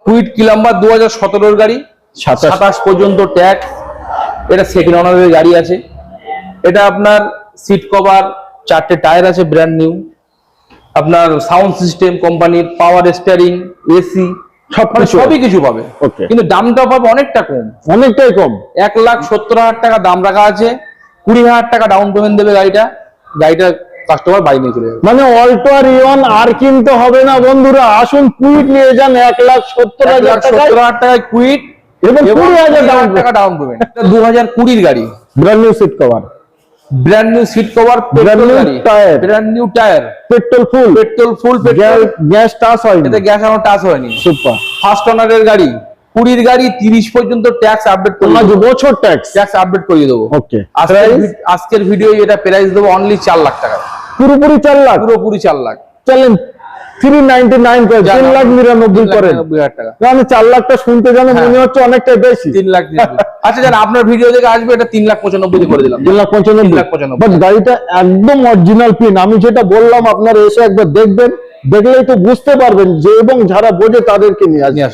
Quit কি number 2017 গাড়ি, 27 পর্যন্ত ট্যাক্স। এটা সেকেন্ড ওনারের গাড়ি আছে। এটা আপনার সিট কভার, 4টে টায়ার আছে ব্র্যান্ড নিউ, আপনার সাউন্ড সিস্টেম কোম্পানির, পাওয়ার স্টিয়ারিং, এসি, সবই কিছু পাবে। কিন্তু দামটা পাবে অনেকটা কম, অনেকটাই কম। 1,70,000 টাকা দাম রাখা আছে। 20,000 টাকা ডাউন পেমেন্ট দেবে গাড়িটা কাস্টমার বাড়ি নিয়ে চলে যাবে। মানে অল্টো আর ইওন আর কিনতে হবে না বন্ধুরা, আসুন কুইট নিয়ে যান 1,70,000 টাকায় কুইট এবং 20,000 টাকা ডাউন পেমেন্ট। 2020 গাড়ি, brand new seat cover, brand new seat cover, brand new tyre, brand new tyre, petrol full, gas touch হয়নি, এতে গ্যাস এখনো টাচ হয়নি। সুপার। ফার্স্ট ওনারের গাড়ি, 20 গাড়ি, 30 পর্যন্ত ট্যাক্স আপডেট করে 5 বছর ট্যাক্স আপডেট করিয়ে দেবো। ওকে। আজকের ভিডিও এটা প্রাইস দেবো অনলি 4 লাখ টাকা, পুরোপুরি 4 লাখ, পুরোপুরি 4 লাখ। চলেন 399 করে 3,99,000 করেন। 3,99,000 টাকা। আমি 4 লাখটা শুনতে জানো মনে হচ্ছে অনেকটা বেশি। 3 লাখ। আচ্ছা জান, আপনার ভিডিও দেখে আসবে, এটা 3,95,000 করে দিলাম। 3,95,000। বাট গাড়িটা একদম অরিজিনাল পিন। আমি যেটা বললাম আপনারা এসে একবার দেখবেন, দেখলেই তো বুঝতে পারবেন যে, এবং যারা বোঝে তাদেরকে নিয়ে আসেন।